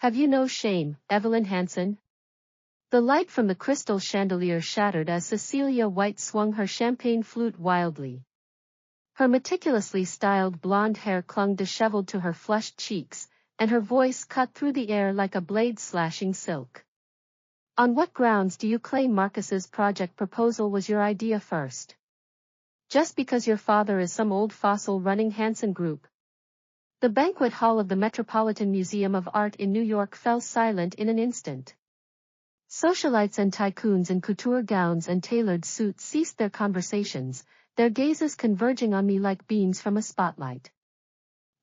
Have you no shame, Evelyn Hansen? The light from the crystal chandelier shattered as Cecilia White swung her champagne flute wildly. Her meticulously styled blonde hair clung disheveled to her flushed cheeks, and her voice cut through the air like a blade slashing silk. On what grounds do you claim Marcus's project proposal was your idea first? Just because your father is some old fossil running Hansen Group? The banquet hall of the Metropolitan Museum of Art in New York fell silent in an instant. Socialites and tycoons in couture gowns and tailored suits ceased their conversations, their gazes converging on me like beams from a spotlight.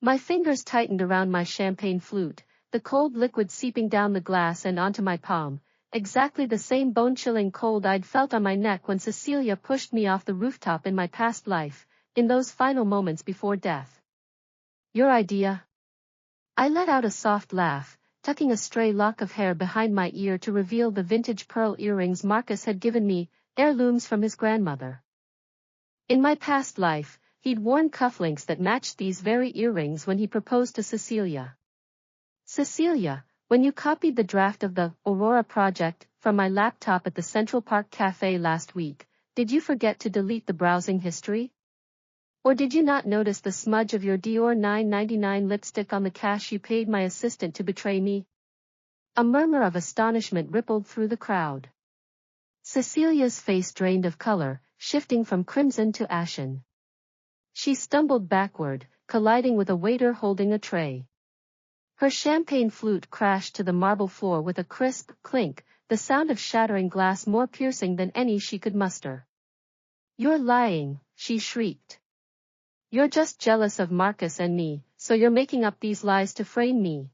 My fingers tightened around my champagne flute, the cold liquid seeping down the glass and onto my palm, exactly the same bone-chilling cold I'd felt on my neck when Cecilia pushed me off the rooftop in my past life, in those final moments before death. Your idea? I let out a soft laugh, tucking a stray lock of hair behind my ear to reveal the vintage pearl earrings Marcus had given me, heirlooms from his grandmother. In my past life, he'd worn cufflinks that matched these very earrings when he proposed to Cecilia. Cecilia, when you copied the draft of the Aurora project from my laptop at the Central Park Cafe last week, did you forget to delete the browsing history? Or did you not notice the smudge of your Dior $9.99 lipstick on the cash you paid my assistant to betray me? A murmur of astonishment rippled through the crowd. Cecilia's face drained of color, shifting from crimson to ashen. She stumbled backward, colliding with a waiter holding a tray. Her champagne flute crashed to the marble floor with a crisp clink, the sound of shattering glass more piercing than any she could muster. You're lying, she shrieked. You're just jealous of Marcus and me, so you're making up these lies to frame me.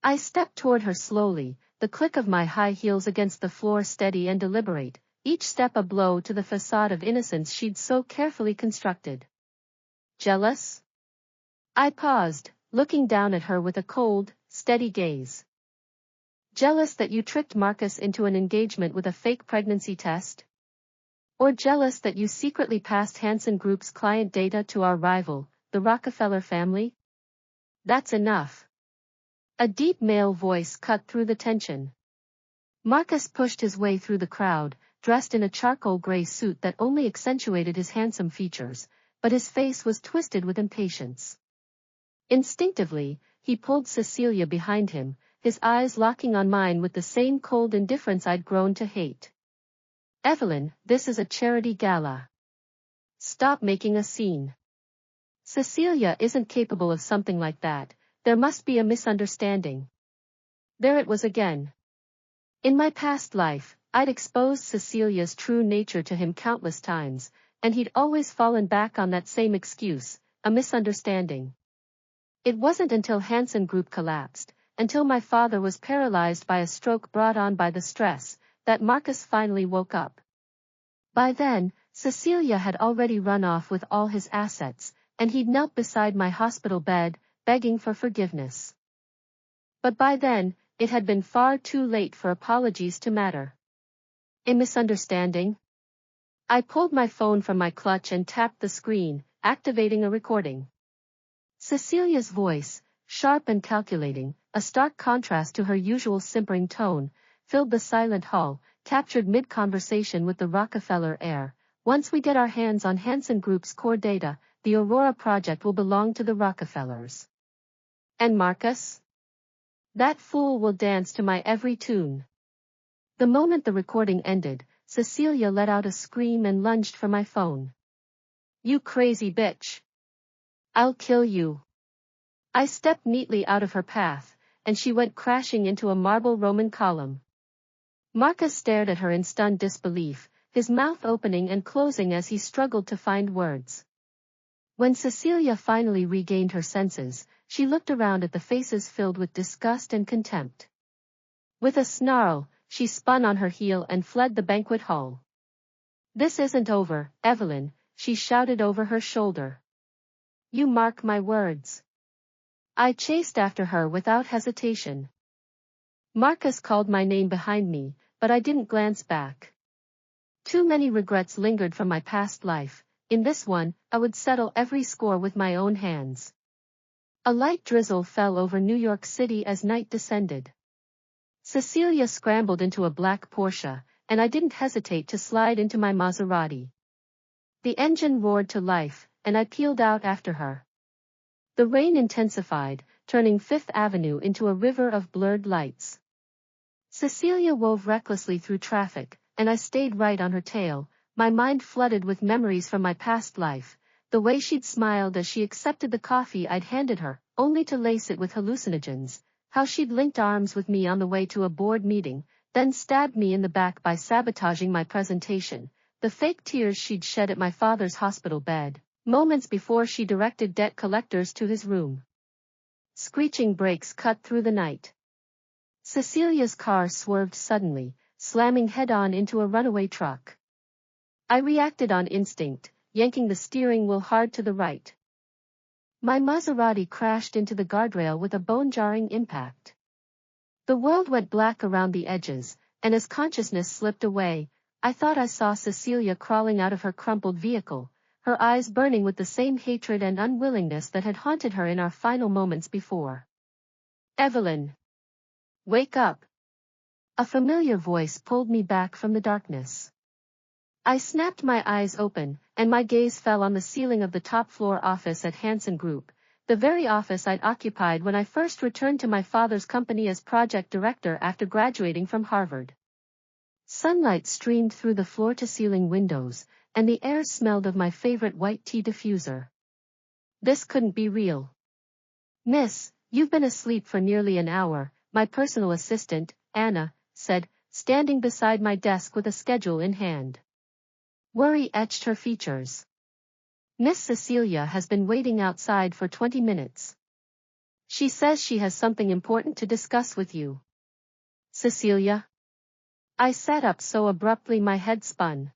I stepped toward her slowly, the click of my high heels against the floor steady and deliberate, each step a blow to the facade of innocence she'd so carefully constructed. Jealous? I paused, looking down at her with a cold, steady gaze. Jealous that you tricked Marcus into an engagement with a fake pregnancy test? Or jealous that you secretly passed Hansen Group's client data to our rival, the Rockefeller family? That's enough. A deep male voice cut through the tension. Marcus pushed his way through the crowd, dressed in a charcoal gray suit that only accentuated his handsome features, but his face was twisted with impatience. Instinctively, he pulled Cecilia behind him, his eyes locking on mine with the same cold indifference I'd grown to hate. Evelyn, this is a charity gala. Stop making a scene. Cecilia isn't capable of something like that, there must be a misunderstanding. There it was again. In my past life, I'd exposed Cecilia's true nature to him countless times, and he'd always fallen back on that same excuse, a misunderstanding. It wasn't until Hansen Group collapsed, until my father was paralyzed by a stroke brought on by the stress, that Marcus finally woke up. By then, Cecilia had already run off with all his assets, and he'd knelt beside my hospital bed, begging for forgiveness. But by then, it had been far too late for apologies to matter. A misunderstanding? I pulled my phone from my clutch and tapped the screen, activating a recording. Cecilia's voice, sharp and calculating, a stark contrast to her usual simpering tone, filled the silent hall, captured mid-conversation with the Rockefeller heir. Once we get our hands on Hansen Group's core data, the Aurora project will belong to the Rockefellers. And Marcus? That fool will dance to my every tune. The moment the recording ended, Cecilia let out a scream and lunged for my phone. You crazy bitch. I'll kill you. I stepped neatly out of her path, and she went crashing into a marble Roman column. Marcus stared at her in stunned disbelief, his mouth opening and closing as he struggled to find words. When Cecilia finally regained her senses, she looked around at the faces filled with disgust and contempt. With a snarl, she spun on her heel and fled the banquet hall. This isn't over, Evelyn, she shouted over her shoulder. You mark my words. I chased after her without hesitation. Marcus called my name behind me, but I didn't glance back. Too many regrets lingered from my past life. In this one, I would settle every score with my own hands. A light drizzle fell over New York City as night descended. Cecilia scrambled into a black Porsche, and I didn't hesitate to slide into my Maserati. The engine roared to life, and I peeled out after her. The rain intensified, turning Fifth Avenue into a river of blurred lights. Cecilia wove recklessly through traffic, and I stayed right on her tail, my mind flooded with memories from my past life, the way she'd smiled as she accepted the coffee I'd handed her, only to lace it with hallucinogens, how she'd linked arms with me on the way to a board meeting, then stabbed me in the back by sabotaging my presentation, the fake tears she'd shed at my father's hospital bed, moments before she directed debt collectors to his room. Screeching brakes cut through the night. Cecilia's car swerved suddenly, slamming head-on into a runaway truck. I reacted on instinct, yanking the steering wheel hard to the right. My Maserati crashed into the guardrail with a bone-jarring impact. The world went black around the edges, and as consciousness slipped away, I thought I saw Cecilia crawling out of her crumpled vehicle, her eyes burning with the same hatred and unwillingness that had haunted her in our final moments before. "Evelyn! Wake up!" A familiar voice pulled me back from the darkness. I snapped my eyes open, and my gaze fell on the ceiling of the top-floor office at Hansen Group, the very office I'd occupied when I first returned to my father's company as project director after graduating from Harvard. Sunlight streamed through the floor-to-ceiling windows, and the air smelled of my favorite white tea diffuser. This couldn't be real. "Miss, you've been asleep for nearly an hour," my personal assistant, Anna, said, standing beside my desk with a schedule in hand. Worry etched her features. "Miss Cecilia has been waiting outside for 20 minutes. She says she has something important to discuss with you." "Cecilia?" I sat up so abruptly my head spun.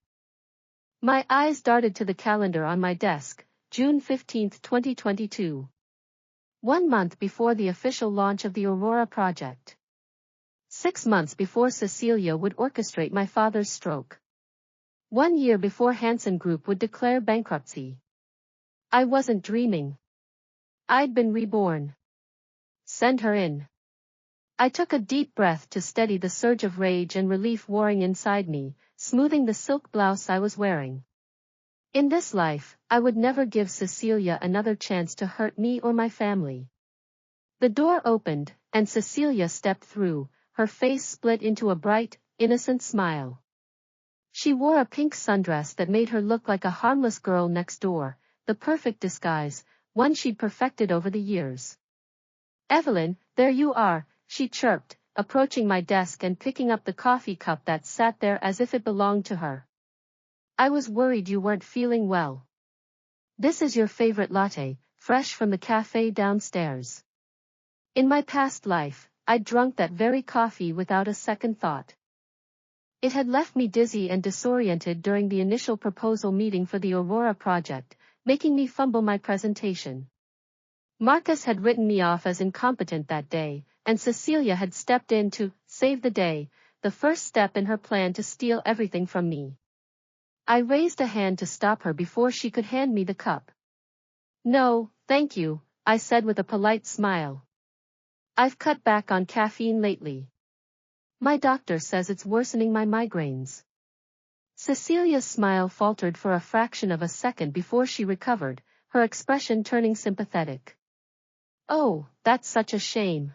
My eyes darted to the calendar on my desk, June 15, 2022. 1 month before the official launch of the Aurora project. 6 months before Cecilia would orchestrate my father's stroke. 1 year before Hansen Group would declare bankruptcy. I wasn't dreaming. I'd been reborn. Send her in. I took a deep breath to steady the surge of rage and relief warring inside me, smoothing the silk blouse I was wearing. In this life, I would never give Cecilia another chance to hurt me or my family. The door opened, and Cecilia stepped through, her face split into a bright, innocent smile. She wore a pink sundress that made her look like a harmless girl next door, the perfect disguise, one she'd perfected over the years. "Evelyn, there you are," she chirped, approaching my desk and picking up the coffee cup that sat there as if it belonged to her. "I was worried you weren't feeling well. This is your favorite latte, fresh from the cafe downstairs." In my past life, I'd drunk that very coffee without a second thought. It had left me dizzy and disoriented during the initial proposal meeting for the Aurora project, making me fumble my presentation. Marcus had written me off as incompetent that day, and Cecilia had stepped in to save the day, the first step in her plan to steal everything from me. I raised a hand to stop her before she could hand me the cup. "No, thank you," I said with a polite smile. "I've cut back on caffeine lately. My doctor says it's worsening my migraines." Cecilia's smile faltered for a fraction of a second before she recovered, her expression turning sympathetic. "Oh, that's such a shame.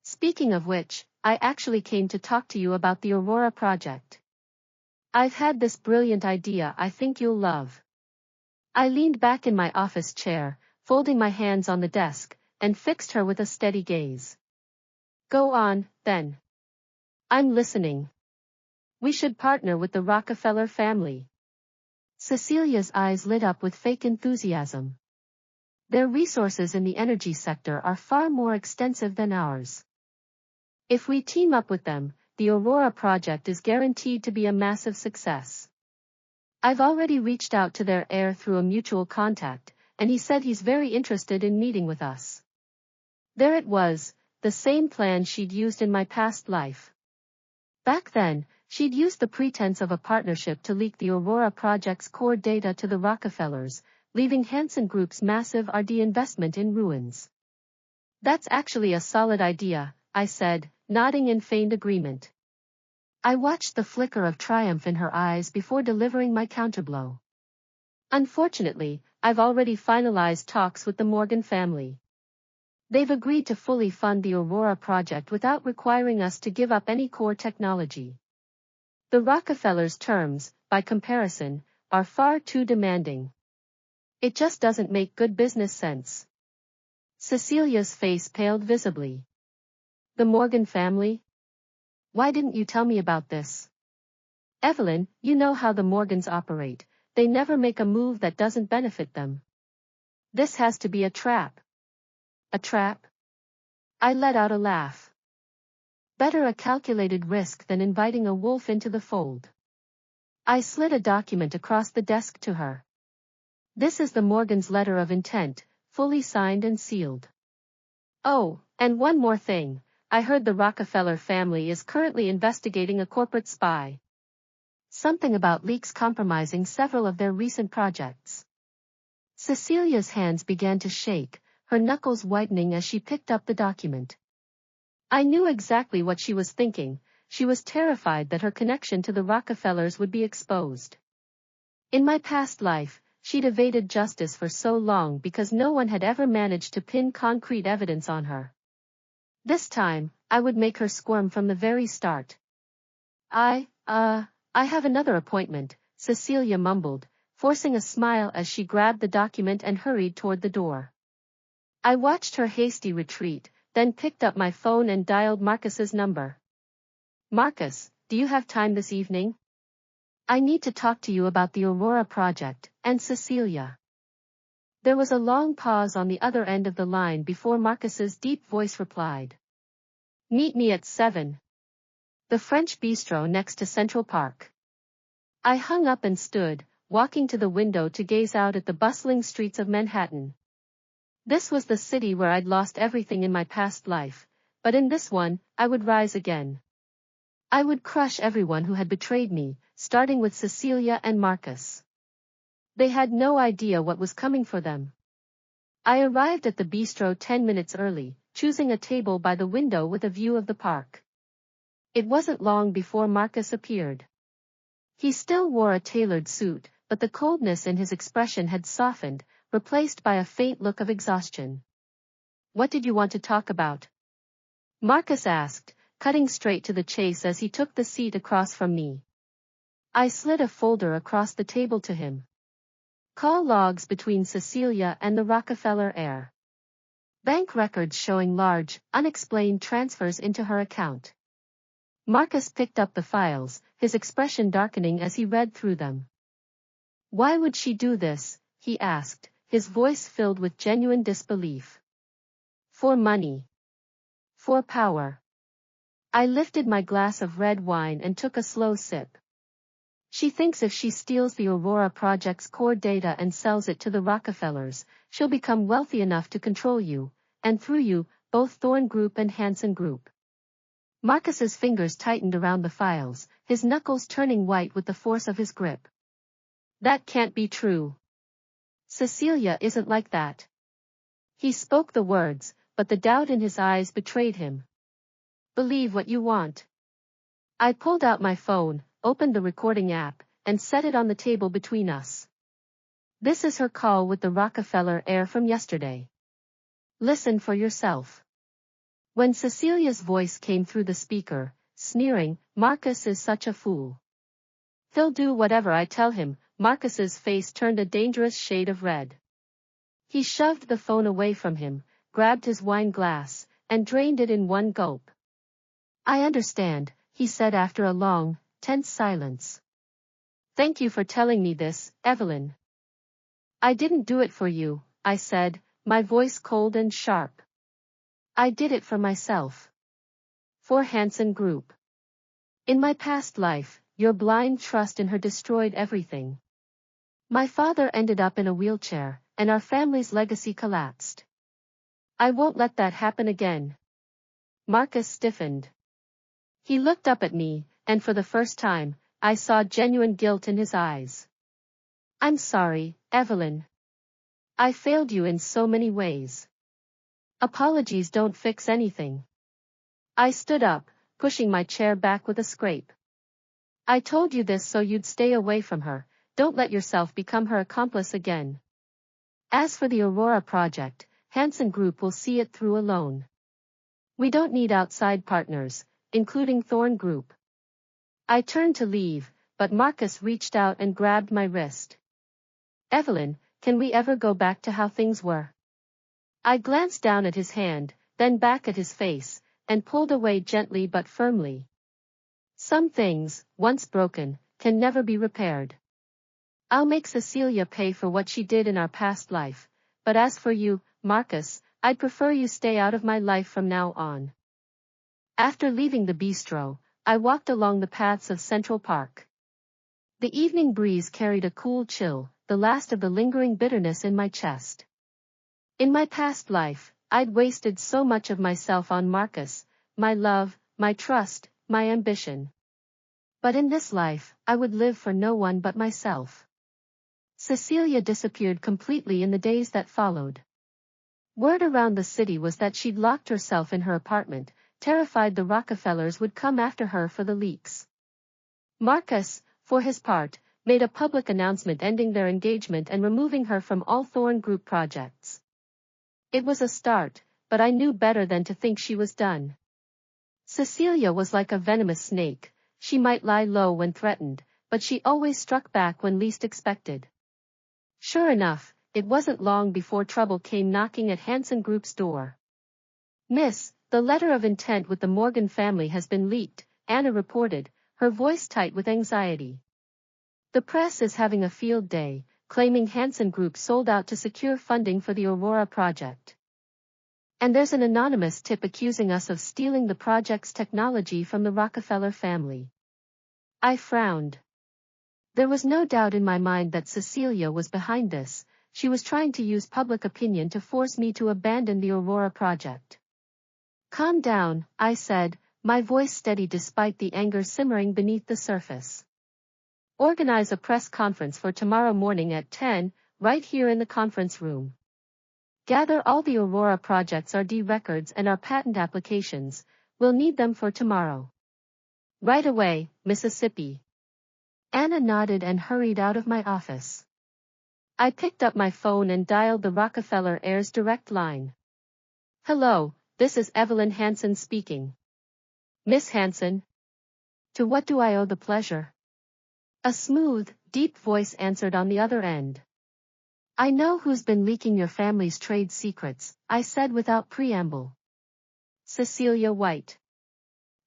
Speaking of which, I actually came to talk to you about the Aurora project. I've had this brilliant idea I think you'll love." I leaned back in my office chair, folding my hands on the desk, and fixed her with a steady gaze. "Go on, then. I'm listening." "We should partner with the Rockefeller family." Cecilia's eyes lit up with fake enthusiasm. "Their resources in the energy sector are far more extensive than ours. If we team up with them, the Aurora project is guaranteed to be a massive success. I've already reached out to their heir through a mutual contact, and he said he's very interested in meeting with us." There it was, the same plan she'd used in my past life. Back then, she'd used the pretense of a partnership to leak the Aurora project's core data to the Rockefellers, leaving Hansen Group's massive R&D investment in ruins. That's actually a solid idea, I said, nodding in feigned agreement. I watched the flicker of triumph in her eyes before delivering my counterblow. Unfortunately, I've already finalized talks with the Morgan family. They've agreed to fully fund the Aurora project without requiring us to give up any core technology. The Rockefellers' terms, by comparison, are far too demanding. It just doesn't make good business sense. Cecilia's face paled visibly. The Morgan family? Why didn't you tell me about this? Evelyn, you know how the Morgans operate. They never make a move that doesn't benefit them. This has to be a trap. A trap? I let out a laugh. Better a calculated risk than inviting a wolf into the fold. I slid a document across the desk to her. This is the Morgans' letter of intent, fully signed and sealed. Oh, and one more thing. I heard the Rockefeller family is currently investigating a corporate spy. Something about leaks compromising several of their recent projects. Cecilia's hands began to shake, her knuckles whitening as she picked up the document. I knew exactly what she was thinking. She was terrified that her connection to the Rockefellers would be exposed. In my past life, she'd evaded justice for so long because no one had ever managed to pin concrete evidence on her. This time, I would make her squirm from the very start. I have another appointment, Cecilia mumbled, forcing a smile as she grabbed the document and hurried toward the door. I watched her hasty retreat, then picked up my phone and dialed Marcus's number. Marcus, do you have time this evening? I need to talk to you about the Aurora project, and Cecilia. There was a long pause on the other end of the line before Marcus's deep voice replied. Meet me at 7. The French bistro next to Central Park. I hung up and stood, walking to the window to gaze out at the bustling streets of Manhattan. This was the city where I'd lost everything in my past life, but in this one, I would rise again. I would crush everyone who had betrayed me, starting with Cecilia and Marcus. They had no idea what was coming for them. I arrived at the bistro 10 minutes early, choosing a table by the window with a view of the park. It wasn't long before Marcus appeared. He still wore a tailored suit, but the coldness in his expression had softened, replaced by a faint look of exhaustion. What did you want to talk about? Marcus asked, cutting straight to the chase as he took the seat across from me. I slid a folder across the table to him. Call logs between Cecilia and the Rockefeller heir. Bank records showing large, unexplained transfers into her account. Marcus picked up the files, his expression darkening as he read through them. Why would she do this? He asked, his voice filled with genuine disbelief. For money. For power. I lifted my glass of red wine and took a slow sip. She thinks if she steals the Aurora project's core data and sells it to the Rockefellers, she'll become wealthy enough to control you, and through you, both Thorne Group and Hansen Group. Marcus's fingers tightened around the files, his knuckles turning white with the force of his grip. That can't be true. Cecilia isn't like that. He spoke the words, but the doubt in his eyes betrayed him. Believe what you want. I pulled out my phone, opened the recording app, and set it on the table between us. This is her call with the Rockefeller heir from yesterday. Listen for yourself. When Cecilia's voice came through the speaker, sneering, Marcus is such a fool. He'll do whatever I tell him. Marcus's face turned a dangerous shade of red. He shoved the phone away from him, grabbed his wine glass, and drained it in one gulp. I understand, he said after a long, tense silence. Thank you for telling me this, Evelyn. I didn't do it for you, I said, my voice cold and sharp. I did it for myself. For Hansen Group. In my past life, your blind trust in her destroyed everything. My father ended up in a wheelchair, and our family's legacy collapsed. I won't let that happen again. Marcus stiffened. He looked up at me, and for the first time, I saw genuine guilt in his eyes. I'm sorry, Evelyn. I failed you in so many ways. Apologies don't fix anything. I stood up, pushing my chair back with a scrape. I told you this so you'd stay away from her. Don't let yourself become her accomplice again. As for the Aurora project, Hansen Group will see it through alone. We don't need outside partners, including Thorn Group. I turned to leave, but Marcus reached out and grabbed my wrist. Evelyn, can we ever go back to how things were? I glanced down at his hand, then back at his face, and pulled away gently but firmly. Some things, once broken, can never be repaired. I'll make Cecilia pay for what she did in our past life, but as for you, Marcus, I'd prefer you stay out of my life from now on. After leaving the bistro, I walked along the paths of Central Park. The evening breeze carried a cool chill, the last of the lingering bitterness in my chest. In my past life, I'd wasted so much of myself on Marcus, my love, my trust, my ambition. But in this life, I would live for no one but myself. Cecilia disappeared completely in the days that followed. Word around the city was that she'd locked herself in her apartment, terrified the Rockefellers would come after her for the leaks. Marcus, for his part, made a public announcement ending their engagement and removing her from all Thorn Group projects. It was a start, but I knew better than to think she was done. Cecilia was like a venomous snake. She might lie low when threatened, but she always struck back when least expected. Sure enough, it wasn't long before trouble came knocking at Hansen Group's door. "Miss, the letter of intent with the Morgan family has been leaked," Anna reported, her voice tight with anxiety. "The press is having a field day, claiming Hansen Group sold out to secure funding for the Aurora project. And there's an anonymous tip accusing us of stealing the project's technology from the Rockefeller family." I frowned. There was no doubt in my mind that Cecilia was behind this. She was trying to use public opinion to force me to abandon the Aurora project. "Calm down," I said, my voice steady despite the anger simmering beneath the surface. "Organize a press conference for tomorrow morning at 10, right here in the conference room. Gather all the Aurora project's RD records and our patent applications. We'll need them for tomorrow." "Right away, Mississippi." Anna nodded and hurried out of my office. I picked up my phone and dialed the Rockefeller Heirs direct line. "Hello, this is Evelyn Hansen speaking." "Miss Hansen? To what do I owe the pleasure?" A smooth, deep voice answered on the other end. "I know who's been leaking your family's trade secrets," I said without preamble. "Cecilia White.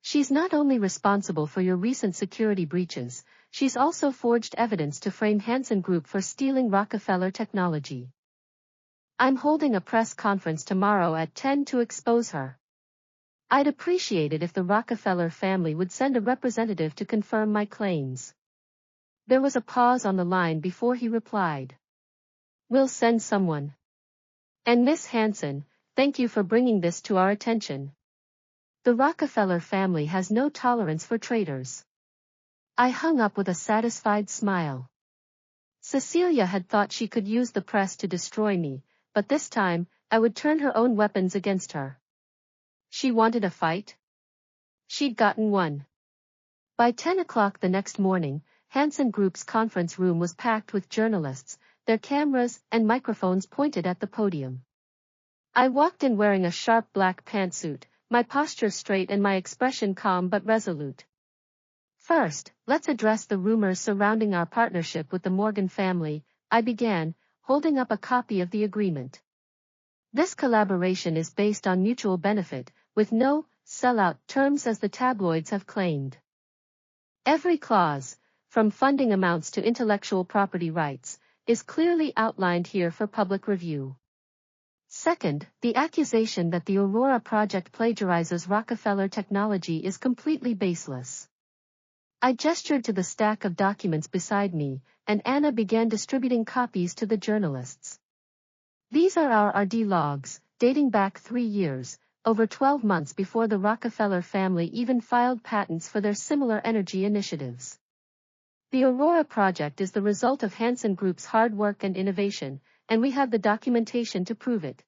She's not only responsible for your recent security breaches, she's also forged evidence to frame Hansen Group for stealing Rockefeller technology. I'm holding a press conference tomorrow at 10 to expose her. I'd appreciate it if the Rockefeller family would send a representative to confirm my claims." There was a pause on the line before he replied. "We'll send someone. And Miss Hansen, thank you for bringing this to our attention. The Rockefeller family has no tolerance for traitors." I hung up with a satisfied smile. Cecilia had thought she could use the press to destroy me, but this time, I would turn her own weapons against her. She wanted a fight? She'd gotten one. By 10 o'clock the next morning, Hansen Group's conference room was packed with journalists, their cameras and microphones pointed at the podium. I walked in wearing a sharp black pantsuit, my posture straight and my expression calm but resolute. "First, let's address the rumors surrounding our partnership with the Morgan family," I began, holding up a copy of the agreement. "This collaboration is based on mutual benefit, with no sellout terms as the tabloids have claimed. Every clause, from funding amounts to intellectual property rights, is clearly outlined here for public review. Second, the accusation that the Aurora project plagiarizes Rockefeller technology is completely baseless." I gestured to the stack of documents beside me, and Anna began distributing copies to the journalists. "These are our RD logs, dating back 3 years, over 12 months before the Rockefeller family even filed patents for their similar energy initiatives. The Aurora project is the result of Hansen Group's hard work and innovation, and we have the documentation to prove it.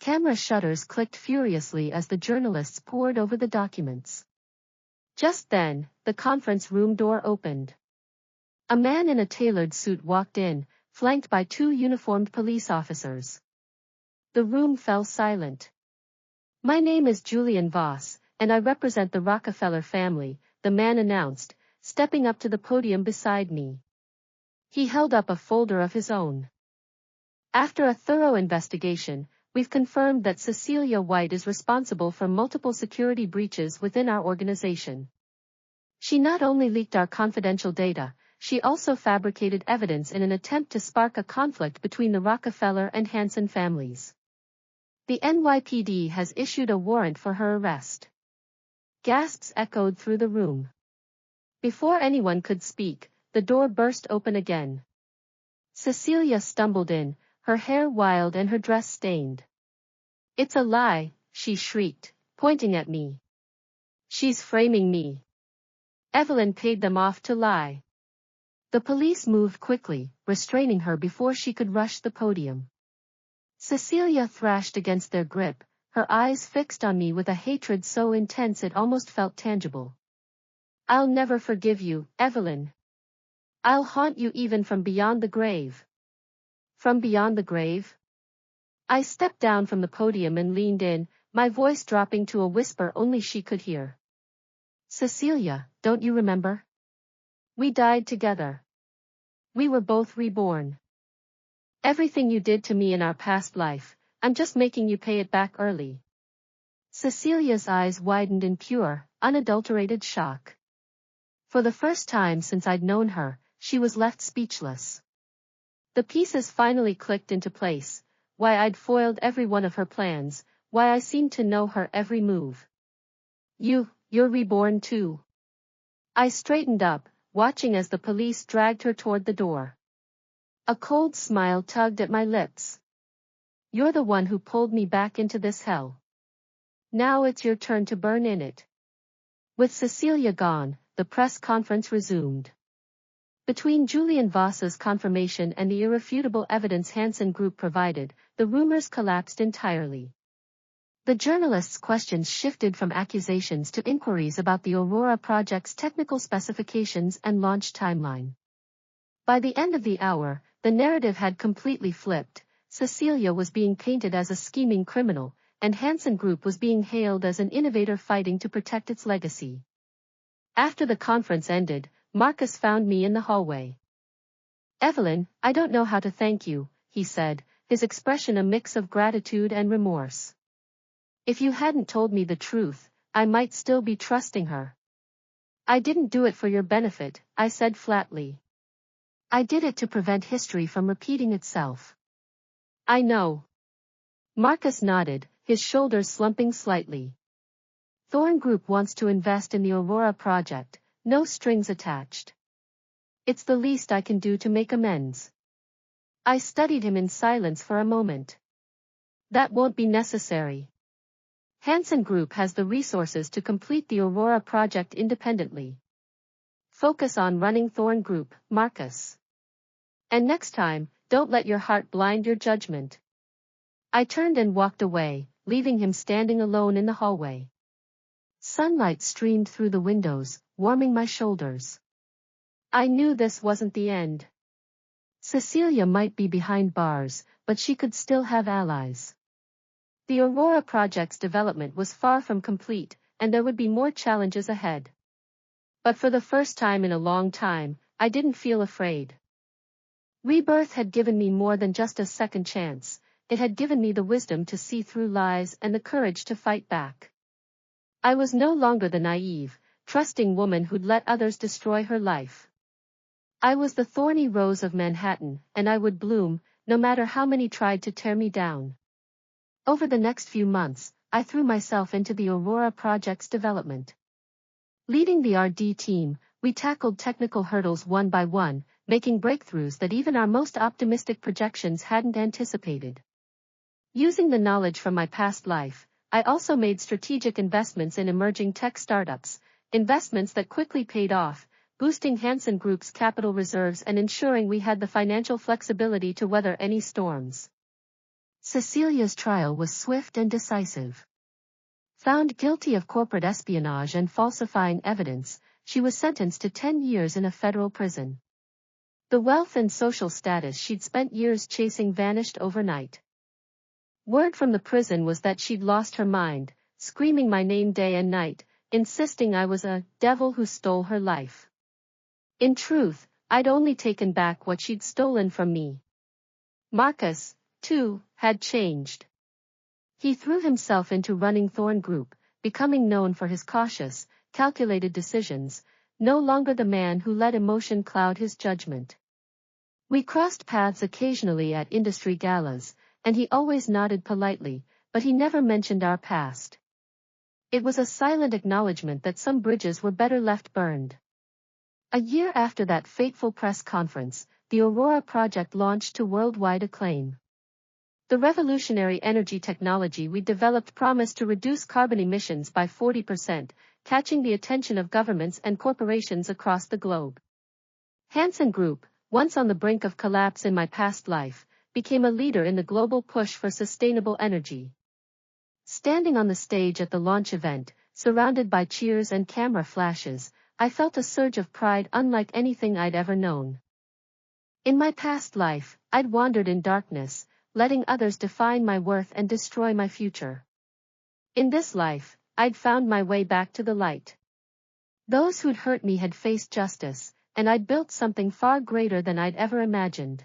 Camera shutters clicked furiously as the journalists pored over the documents. Just then, the conference room door opened. A man in a tailored suit walked in, flanked by 2 uniformed police officers. The room fell silent. "My name is Julian Voss, and I represent the Rockefeller family," the man announced, stepping up to the podium beside me. He held up a folder of his own. "After a thorough investigation, we've confirmed that Cecilia White is responsible for multiple security breaches within our organization. She not only leaked our confidential data, she also fabricated evidence in an attempt to spark a conflict between the Rockefeller and Hansen families. The NYPD has issued a warrant for her arrest." Gasps echoed through the room. Before anyone could speak, the door burst open again. Cecilia stumbled in, her hair wild and her dress stained. "It's a lie," she shrieked, pointing at me. "She's framing me. Evelyn paid them off to lie." The police moved quickly, restraining her before she could rush the podium. Cecilia thrashed against their grip, her eyes fixed on me with a hatred so intense it almost felt tangible. "I'll never forgive you, Evelyn. I'll haunt you even from beyond the grave." From beyond the grave? I stepped down from the podium and leaned in, my voice dropping to a whisper only she could hear. "Cecilia, don't you remember? We died together. We were both reborn. Everything you did to me in our past life, I'm just making you pay it back early." Cecilia's eyes widened in pure, unadulterated shock. For the first time since I'd known her, she was left speechless. The pieces finally clicked into place, why I'd foiled every one of her plans, why I seemed to know her every move. You're reborn too." I straightened up, watching as the police dragged her toward the door. A cold smile tugged at my lips. "You're the one who pulled me back into this hell. Now it's your turn to burn in it." With Cecilia gone, the press conference resumed. Between Julian Voss's confirmation and the irrefutable evidence Hansen Group provided, the rumors collapsed entirely. The journalists' questions shifted from accusations to inquiries about the Aurora project's technical specifications and launch timeline. By the end of the hour, the narrative had completely flipped. Cecilia was being painted as a scheming criminal, and Hansen Group was being hailed as an innovator fighting to protect its legacy. After the conference ended, Marcus found me in the hallway. "Evelyn, I don't know how to thank you," he said, his expression a mix of gratitude and remorse. "If you hadn't told me the truth, I might still be trusting her." "I didn't do it for your benefit," I said flatly. "I did it to prevent history from repeating itself." "I know." Marcus nodded, his shoulders slumping slightly. "Thorn Group wants to invest in the Aurora project, no strings attached. It's the least I can do to make amends." I studied him in silence for a moment. "That won't be necessary. Hansen Group has the resources to complete the Aurora project independently. Focus on running Thorn Group, Marcus. And next time, don't let your heart blind your judgment." I turned and walked away, leaving him standing alone in the hallway. Sunlight streamed through the windows, warming my shoulders. I knew this wasn't the end. Cecilia might be behind bars, but she could still have allies. The Aurora project's development was far from complete, and there would be more challenges ahead. But for the first time in a long time, I didn't feel afraid. Rebirth had given me more than just a second chance. It had given me the wisdom to see through lies and the courage to fight back. I was no longer the naive, trusting woman who'd let others destroy her life. I was the thorny rose of Manhattan, and I would bloom, no matter how many tried to tear me down. Over the next few months, I threw myself into the Aurora project's development. Leading the RD team, we tackled technical hurdles one by one, making breakthroughs that even our most optimistic projections hadn't anticipated. Using the knowledge from my past life, I also made strategic investments in emerging tech startups, investments that quickly paid off, boosting Hansen Group's capital reserves and ensuring we had the financial flexibility to weather any storms. Cecilia's trial was swift and decisive. Found guilty of corporate espionage and falsifying evidence, she was sentenced to 10 years in a federal prison. The wealth and social status she'd spent years chasing vanished overnight. Word from the prison was that she'd lost her mind, screaming my name day and night, insisting I was a devil who stole her life. In truth, I'd only taken back what she'd stolen from me. Marcus, too, had changed. He threw himself into running Thorn Group, becoming known for his cautious, calculated decisions, no longer the man who let emotion cloud his judgment. We crossed paths occasionally at industry galas, and he always nodded politely, but he never mentioned our past. It was a silent acknowledgement that some bridges were better left burned. A year after that fateful press conference, the Aurora project launched to worldwide acclaim. The revolutionary energy technology we developed promised to reduce carbon emissions by 40%, catching the attention of governments and corporations across the globe. Hansen Group, once on the brink of collapse in my past life, became a leader in the global push for sustainable energy. Standing on the stage at the launch event, surrounded by cheers and camera flashes, I felt a surge of pride unlike anything I'd ever known. In my past life, I'd wandered in darkness, letting others define my worth and destroy my future. In this life, I'd found my way back to the light. Those who'd hurt me had faced justice, and I'd built something far greater than I'd ever imagined.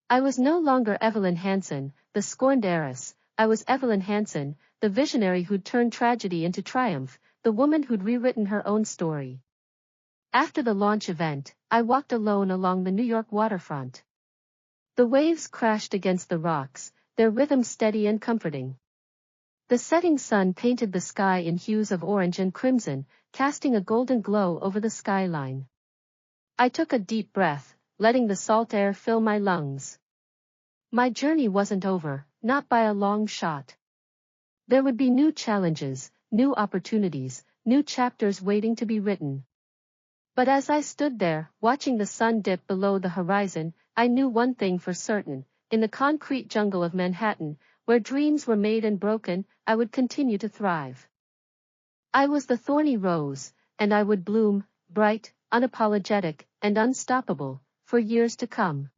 I was no longer Evelyn Hansen, the scorned heiress. I was Evelyn Hansen, the visionary who'd turned tragedy into triumph, the woman who'd rewritten her own story. After the launch event, I walked alone along the New York waterfront. The waves crashed against the rocks, their rhythm steady and comforting. The setting sun painted the sky in hues of orange and crimson, casting a golden glow over the skyline. I took a deep breath, letting the salt air fill my lungs. My journey wasn't over, not by a long shot. There would be new challenges, new opportunities, new chapters waiting to be written. But as I stood there, watching the sun dip below the horizon, I knew one thing for certain: in the concrete jungle of Manhattan, where dreams were made and broken, I would continue to thrive. I was the thorny rose, and I would bloom, bright, unapologetic, and unstoppable, for years to come.